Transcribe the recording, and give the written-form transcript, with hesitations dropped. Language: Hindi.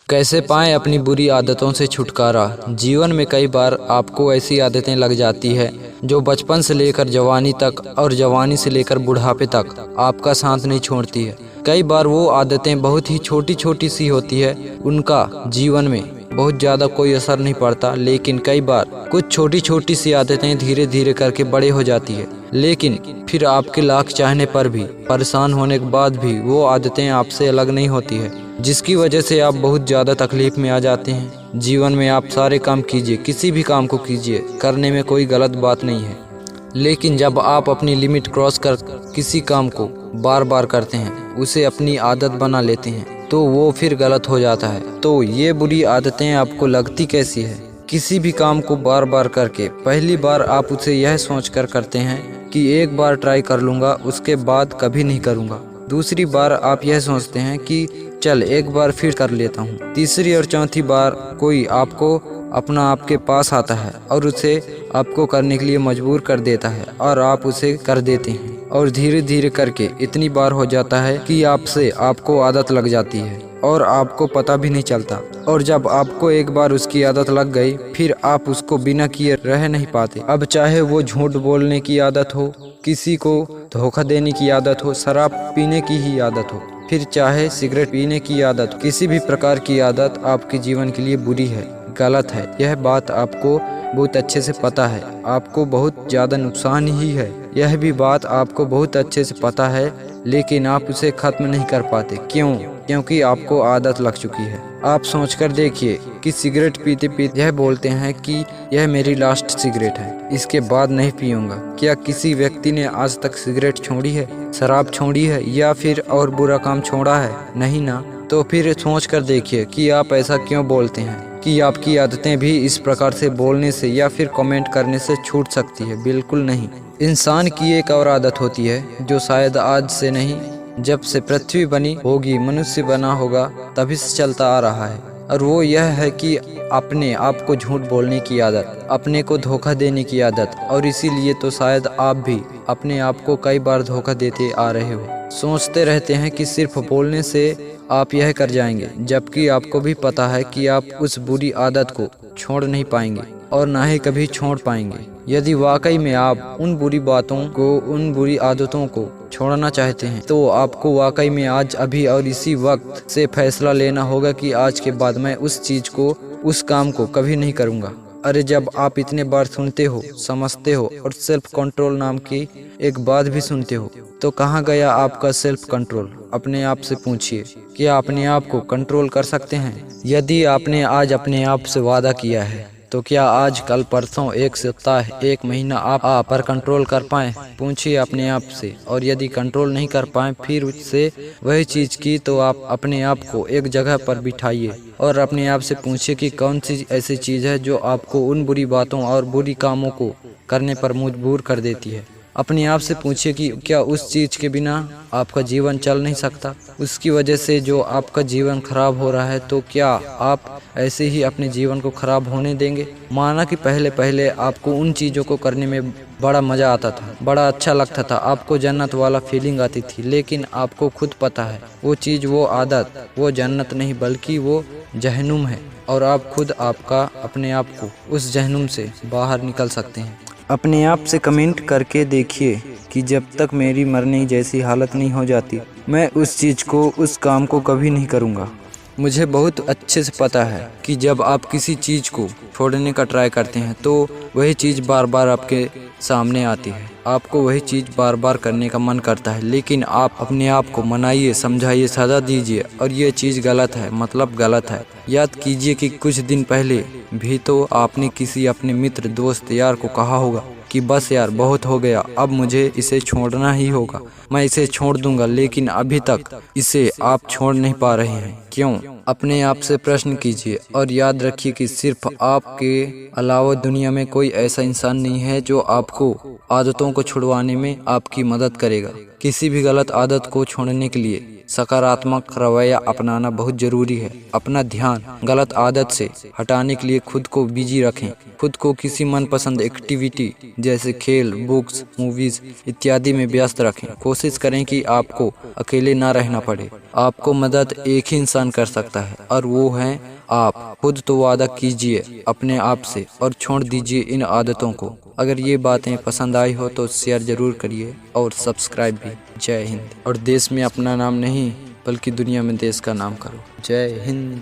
कैसे पाएं अपनी बुरी आदतों से छुटकारा। जीवन में कई बार आपको ऐसी आदतें लग जाती है जो बचपन से लेकर जवानी तक और जवानी से लेकर बुढ़ापे तक आपका साथ नहीं छोड़ती है। कई बार वो आदतें बहुत ही छोटी छोटी सी होती है, उनका जीवन में बहुत ज़्यादा कोई असर नहीं पड़ता, लेकिन कई बार कुछ छोटी छोटी सी आदतें धीरे धीरे करके बड़े हो जाती है। लेकिन फिर आपके लाख चाहने पर भी, परेशान होने के बाद भी वो आदतें आपसे अलग नहीं होती है, जिसकी वजह से आप बहुत ज़्यादा तकलीफ़ में आ जाते हैं। जीवन में आप सारे काम कीजिए, किसी भी काम को कीजिए, करने में कोई गलत बात नहीं है, लेकिन जब आप अपनी लिमिट क्रॉस कर किसी काम को बार बार करते हैं, उसे अपनी आदत बना लेते हैं, तो वो फिर गलत हो जाता है। तो ये बुरी आदतें आपको लगती कैसी है? किसी भी काम को बार बार करके पहली बार आप उसे यह सोचकर करते हैं कि एक बार ट्राई कर लूँगा, उसके बाद कभी नहीं करूँगा। दूसरी बार आप यह सोचते हैं कि चल एक बार फिर कर लेता हूँ। तीसरी और चौथी बार कोई आपको अपना आपके पास आता है और उसे आपको करने के लिए मजबूर कर देता है और आप उसे कर देते हैं, और धीरे धीरे करके इतनी बार हो जाता है कि आपको आदत लग जाती है और आपको पता भी नहीं चलता। और जब आपको एक बार उसकी आदत लग गई, फिर आप उसको बिना किए रह नहीं पाते। अब चाहे वो झूठ बोलने की आदत हो, किसी को धोखा देने की आदत हो, शराब पीने की ही आदत हो, फिर चाहे सिगरेट पीने की आदत हो, किसी भी प्रकार की आदत आपके जीवन के लिए बुरी है, गलत है। यह बात आपको बहुत अच्छे से पता है, आपको बहुत ज़्यादा नुकसान ही है, यह भी बात आपको बहुत अच्छे से पता है, लेकिन आप उसे ख़त्म नहीं कर पाते। क्यों? क्योंकि आपको आदत लग चुकी है। आप सोचकर देखिए कि सिगरेट पीते पीते यह बोलते हैं कि यह मेरी लास्ट सिगरेट है, इसके बाद नहीं पीऊँगा। क्या किसी व्यक्ति ने आज तक सिगरेट छोड़ी है, शराब छोड़ी है या फिर और बुरा काम छोड़ा है? नहीं ना। तो फिर सोच कर देखिए कि आप ऐसा क्यों बोलते हैं, कि आपकी आदतें भी इस प्रकार से बोलने से या फिर कमेंट करने से छूट सकती है? बिल्कुल नहीं। इंसान की एक और आदत होती है जो शायद आज से नहीं, जब से पृथ्वी बनी होगी, मनुष्य बना होगा, तभी से चलता आ रहा है, और वो यह है कि अपने आप को झूठ बोलने की आदत, अपने को धोखा देने की आदत। और इसीलिए तो शायद आप भी अपने आप को कई बार धोखा देते आ रहे हो। सोचते रहते हैं कि सिर्फ बोलने से आप यह कर जाएंगे, जबकि आपको भी पता है कि आप उस बुरी आदत को छोड़ नहीं पाएंगे और ना ही कभी छोड़ पाएंगे। यदि वाकई में आप उन बुरी बातों को, उन बुरी आदतों को छोड़ना चाहते हैं, तो आपको वाकई में आज, अभी और इसी वक्त से फैसला लेना होगा कि आज के बाद मैं उस चीज़ को, उस काम को कभी नहीं करूँगा। अरे जब आप इतने बार सुनते हो, समझते हो और सेल्फ कंट्रोल नाम की एक बात भी सुनते हो, तो कहाँ गया आपका सेल्फ कंट्रोल? अपने आप से पूछिए, क्या अपने आप को कंट्रोल कर सकते हैं? यदि आपने आज अपने आप से वादा किया है, तो क्या आज, कल, परसों, एक सप्ताह, एक महीना आप पर कंट्रोल कर पाएँ? पूछिए अपने आप से। और यदि कंट्रोल नहीं कर पाएँ फिर उससे वही चीज़ की, तो आप अपने आप को एक जगह पर बिठाइए और अपने आप से पूछिए कि कौन सी ऐसी चीज़ है जो आपको उन बुरी बातों और बुरी कामों को करने पर मजबूर कर देती है। अपने आप से पूछिए कि क्या उस चीज़ के बिना आपका जीवन चल नहीं सकता? उसकी वजह से जो आपका जीवन खराब हो रहा है, तो क्या आप ऐसे ही अपने जीवन को खराब होने देंगे? माना कि पहले पहले आपको उन चीज़ों को करने में बड़ा मज़ा आता था, बड़ा अच्छा लगता था, आपको जन्नत वाला फीलिंग आती थी, लेकिन आपको खुद पता है वो चीज़, वो आदत, वो जन्नत नहीं बल्कि वो जहन्नुम है, और आप खुद अपने आप को उस जहन्नुम से बाहर निकल सकते हैं। अपने आप से कमेंट करके देखिए कि जब तक मेरी मरने जैसी हालत नहीं हो जाती, मैं उस चीज़ को, उस काम को कभी नहीं करूँगा। मुझे बहुत अच्छे से पता है कि जब आप किसी चीज़ को छोड़ने का ट्राई करते हैं, तो वही चीज़ बार बार आपके सामने आती है, आपको वही चीज़ बार बार करने का मन करता है, लेकिन आप अपने आप को मनाइए, समझाइए, सजा दीजिए और ये चीज़ गलत है, मतलब गलत है। याद कीजिए कि कुछ दिन पहले भी तो आपने किसी अपने मित्र, दोस्त, यार को कहा होगा कि बस यार बहुत हो गया, अब मुझे इसे छोड़ना ही होगा, मैं इसे छोड़ दूंगा, लेकिन अभी तक इसे आप छोड़ नहीं पा रहे हैं। क्यों? अपने आप से प्रश्न कीजिए और याद रखिए कि सिर्फ आपके अलावा दुनिया में कोई ऐसा इंसान नहीं है जो आपको आदतों को छुड़वाने में आपकी मदद करेगा। किसी भी गलत आदत को छोड़ने के लिए सकारात्मक रवैया अपनाना बहुत जरूरी है। अपना ध्यान गलत आदत से हटाने के लिए खुद को बिजी रखें। खुद को किसी मनपसंद एक्टिविटी जैसे खेल, बुक्स, मूवीज इत्यादि में व्यस्त रखें। कोशिश करें कि आपको अकेले ना रहना पड़े। आपको मदद एक ही इंसान नुकसान कर सकता है, और वो है आप। खुद तो वादा कीजिए अपने आप से और छोड़ दीजिए इन आदतों को। अगर ये बातें पसंद आई हो तो शेयर जरूर करिए और सब्सक्राइब भी। जय हिंद। और देश में अपना नाम नहीं बल्कि दुनिया में देश का नाम करो। जय हिंद।